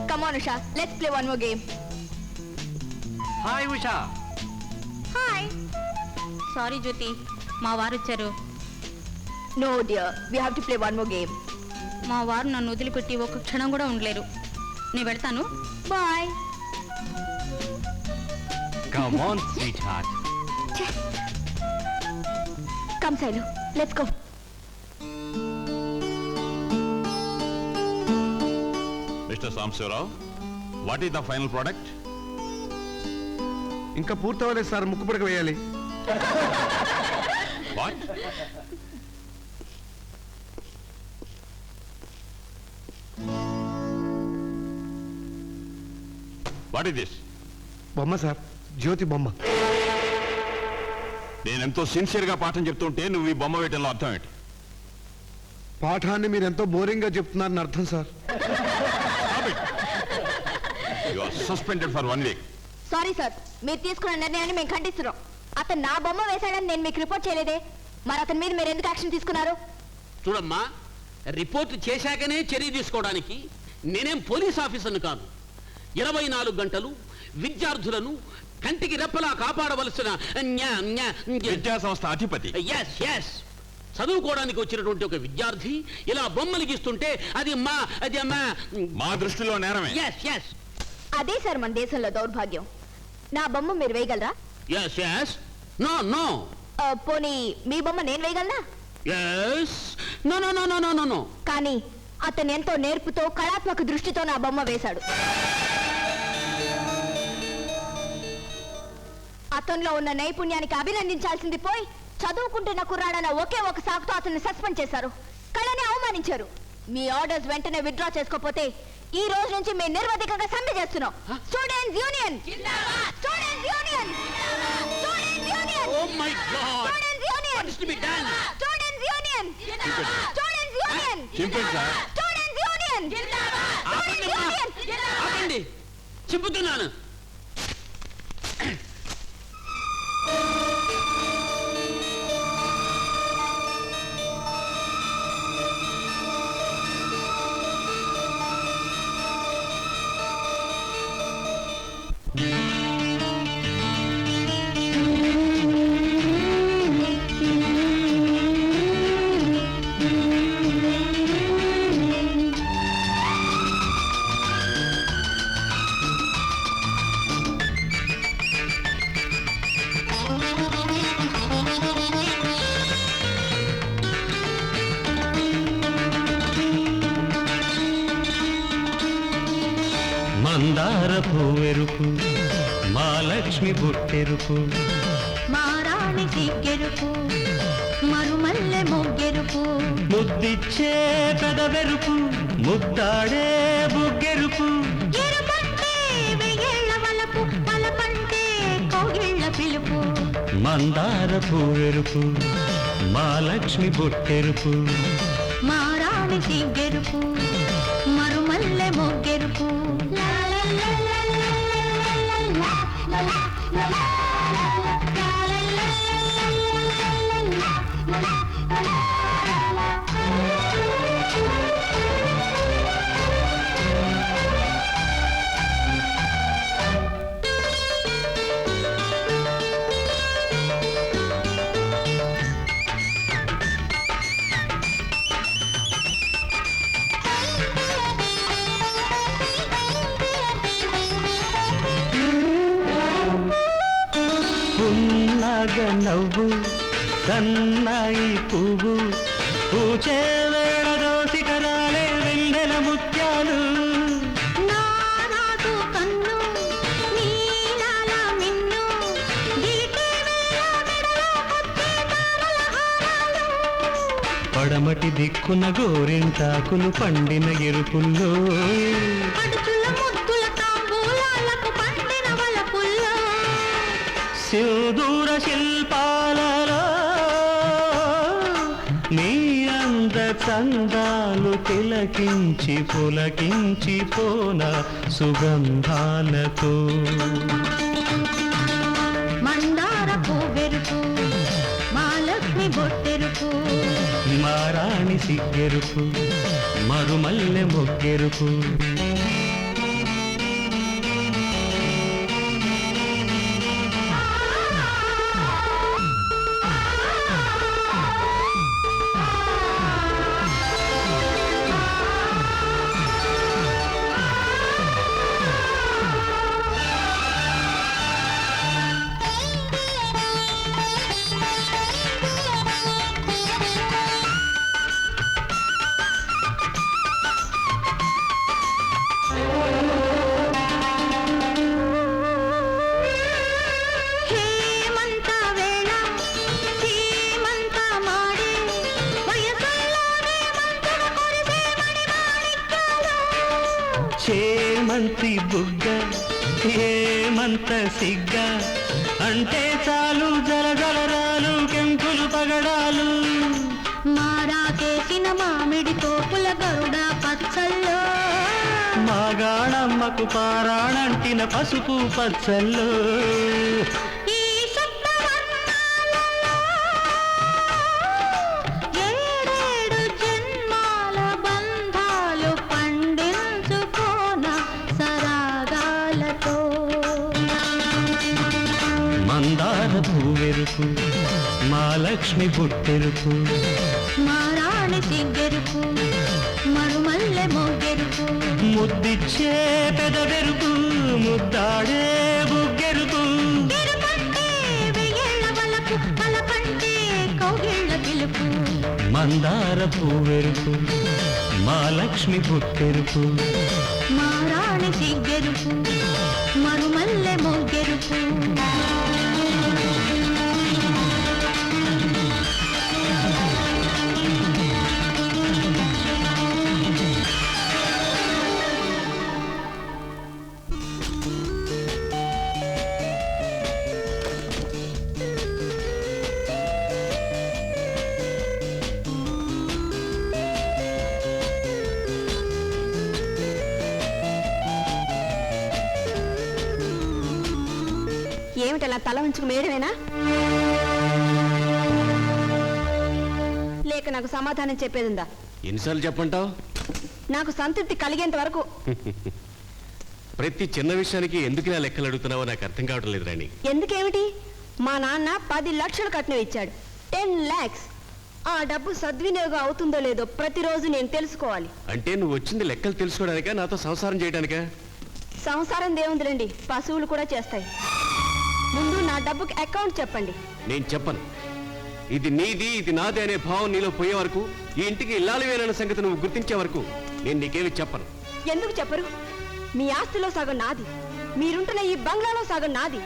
Come on, Usha. Let's play one more game. Hi Usha. Hi. Sorry Jyothi, మా వారు వచ్చారు. No, dear. We have to play one more game. మా వారు నన్ను వదిలిపెట్టి ఒక క్షణం కూడా ఉండలేరు. నేను వెళ్తాను. Bye. Come on, sweetheart. Come, Sailu. Let's go. Mr. Samsarao, what is the final product? ఇంకా పూర్తవలేదు సార్, ముక్కు పుడక వేయాలి. What? What is this? బొమ్మ సార్, జ్యోతి బొమ్మ. నేనెంతో సిన్సియర్గా పాఠం చెప్తుంటే నువ్వు ఈ బొమ్మ వేయటంలో అర్థం ఏంటి? పాఠాన్ని మీరు ఎంతో బోరింగ్ గా చెప్తున్నారని అర్థం sir. You are suspended for 1 week. Sorry sir, మీరు తీసుకున్న నిర్ణయాన్ని మేము ఖండిస్తున్నాం. అతను నా బొమ్మ వేశాడని నేను మీకు రిపోర్ట్ చేయలేదే, మరి అతని మీద మీరు ఎందుకు యాక్షన్ తీసుకున్నారు? చూడమ్మా, రిపోర్ట్ చేశాకనే చర్య తీసుకోవడానికి నేనేం పోలీస్ ఆఫీసర్ను కాదు. 24 గంటలు విద్యార్థులను కంటికి రెప్పలా కాపాడవలసిన విద్యా సంస్థ అధిపతి. చదువుకోవడానికి వచ్చినటువంటి ఒక విద్యార్థి ఇలా బొమ్మలు గీస్తుంటే అది మా దృష్టిలో నేరమే. అదే సార్ మన దేశంలో దౌర్భాగ్యం. నా బొమ్మ మీరు వేయగలరా? నో. పోనీ మీ బొమ్మ నేను వేయగలనా? నో. కానీ అతను ఎంతో నేర్పుతో కళాత్మక దృష్టితో నా బొమ్మ వేశాడు. అతనిలో ఉన్న నైపుణ్యానికి అభినందించాల్సింది పోయి చదువుకుంటున్న కుర్రాడన్న ఒకే ఒక సాకుతో అతన్ని సస్పెండ్ చేశారు, కళని అవమానించారు. మీ ఆర్డర్స్ వెంటనే విత్డ్రా చేసుకోకపోతే ఈ రోజు నుంచి మేము నిర్వధికంగా సమ్మె చేస్తున్నాం. Students union, students union, students union, Oh my God! Students union, What is to be done? Students union, students union, చింపండి సార్. స్టూడెంట్స్ యూనియన్, ఆపండి, చెబుతున్నాను. మందార పూవెరుపు, మా లక్ష్మి బుట్టెరుపు, మా రాణి సిగ్గెరుపు, మరుమల్లె మొగ్గెరుపు, ముద్దిచ్చే పెదవెరుపు, ముద్దాడే బుగ్గెరుపు. ఎరుపంటే వెయ్యేళ్ల వలపు, వలపంటే కోగిళ్ల పిలుపు. మందార పూవెరుపు, మా లక్ష్మి బుట్టెరుపు, మా రాణి సిగ్గెరుపు, మరుమల్లె మొగ్గెరుపు. పున్నగ నవ్వు, కన్నాయి పువ్వు, పూచే వేళ దోసికరాలే వెన్నెల ముత్యాలు. నారాజు కన్ను, నీలాల మిన్ను, గిలిటే వేళ మెడలో ముత్తే తారల హారాలు. పడమటి దిక్కున గోరింటాకులు పండిన ఎరుపుల్లో, పడుచుల ముద్దుల తాంబూలాలకు పండిన వలపుల్లో. సిదూర శిల్పాలలో నీ అంద చందాలు తిలకించి పులకించి పోన సుగంధాలతో. మందార పూవెరుపు, మా లక్ష్మి బొట్టెరుపు, మా రాణి సిగ్గెరుపు, మరుమల్లె మొగ్గెరుపు. చేమంతి బుగ్గ ఏమంత సిగ్గ అంటే చాలు జలజలరాలు కెంపులు పగడాలు మారాకేసిన మామిడి తోపుల గరుడ పచ్చల్లో మాగాణమ్మకు పారాణంటిన పసుపు పచ్చల్లో ఈ సప్తవర్ణాలలో ఏడేడు జన్మాల బంధాలు పండించుకోన సరాగాలతో మందార భూవెరుపు మా లక్ష్మి బుట్టెరుపు మా రాణి సిగ్గెరుపు మరుమల్లె మోగెరుపు ముద్దిచ్చే పెదవెరుపు ముద్దాడే బుగ్గెరుపు ఎరుపంటే వెయ్యేళ్ల వలపు పలకంటే కౌగిళ్ళ పిలుపు మందార భూవెరుపు మా లక్ష్మి బుట్టెరుపు మా రాణి సిగ్గెరుపు మరుమల్లె మోగెరుపు ఏమిటలా తల ఉంచుకు మేడమేనా లేక నాకు సమాధానం చెప్పేదిందా? ఎన్నిసార్లు చెప్పంటావు? నాకు సంతృప్తి కలిగేంత వరకు. ప్రతి చిన్న విషయానికి ఎందుకు ఇలా లెక్కలు అడుగుతున్నావో నాకు అర్థం కావటం లేదు రాణి. ఎందుకేమిటి? మా నాన్న 10 లక్షలు కట్నం ఇచ్చాడు, 10 lakhs. ఆ డబ్బు సద్వినియోగం అవుతుందో లేదో ప్రతిరోజు నేను తెలుసుకోవాలి. అంటే నువ్వు వచ్చింది లెక్కలు తెలుసుకోవడానికా, నాతో సంసారం చేయడానికా? సంసారం దేవుందిలేండి, పశువులు కూడా చేస్తాయి. ముందు నా డబ్బుకి అకౌంట్ చెప్పండి. నేను చెప్పను. ఇది నీది, ఇది నాది అనే భావం నీలో పోయే వరకు, ఈ ఇంటికి ఇల్లాలివేనన్న సంగతి నువ్వు గుర్తించే వరకు నేను నీకేమి చెప్పను. ఎందుకు చెప్పరు? మీ ఆస్తిలో సగం నాది, మీరుంటున్న ఈ బంగ్లాలో సగం నాది,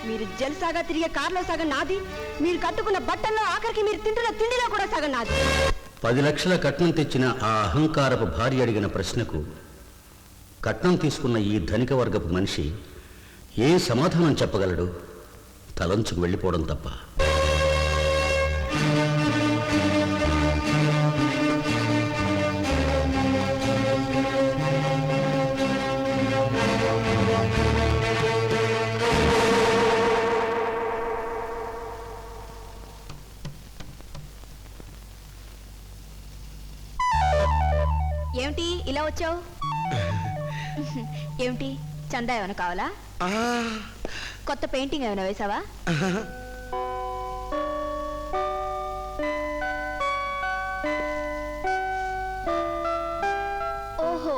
మీరు జల్సాగా తిరిగే కార్లో సగం నాది, మీరు కట్టుకున్న బట్టల్లో ఆఖరికి మీరు తింటున్న తిండిలో కూడా సగం నాది. 10 లక్షల కట్నం తెచ్చిన ఆ అహంకారపు భార్య అడిగిన ప్రశ్నకు కట్నం తీసుకున్న ఈ ధనిక వర్గపు మనిషి ఏ సమాధానం చెప్పగలడు? తలంచుకు వెళ్ళిపోవడం తప్ప. ఏమిటి ఇలా వచ్చావు? ఏమిటి, చందా ఏమైనా కావాలా? కొత్త పెయింటింగ్ ఏమైనా వేసావా? ఓహో,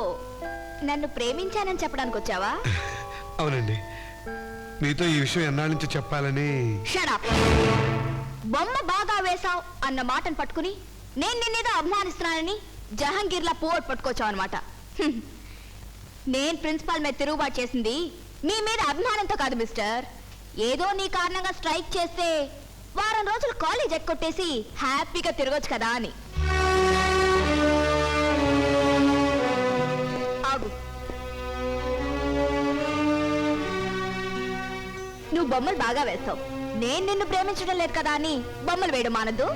నన్ను ప్రేమించానని చెప్పడానికి వచ్చావా? అవునండి, మీతో ఈ విషయం ఎన్నాళ్ళ నుంచి చెప్పాలని. Shut up. బొమ్మ బాగా వేశావు అన్న మాటను పట్టుకుని నేను నిన్నేదో అభిమానిస్తున్నానని జహంగీర్లా పోట్ పట్టుకొచ్చావు అనమాట. నేను ప్రిన్సిపాల్ మీద తిరుగుబాటు చేసింది మీ మీద అభిమానంతో కాదు మిస్టర్. ఏదో నీ కారణంగా స్ట్రైక్ చేస్తే వారం రోజులు కాలేజ్ ఎక్కొట్టేసి హ్యాపీగా తిరగొచ్చు కదా అని. ఆగు, నువ్వు బొమ్మలు బాగా వేస్తావు, నేను నిన్ను ప్రేమించడం లేదు కదా అని బొమ్మలు వేయడం మానద్దు.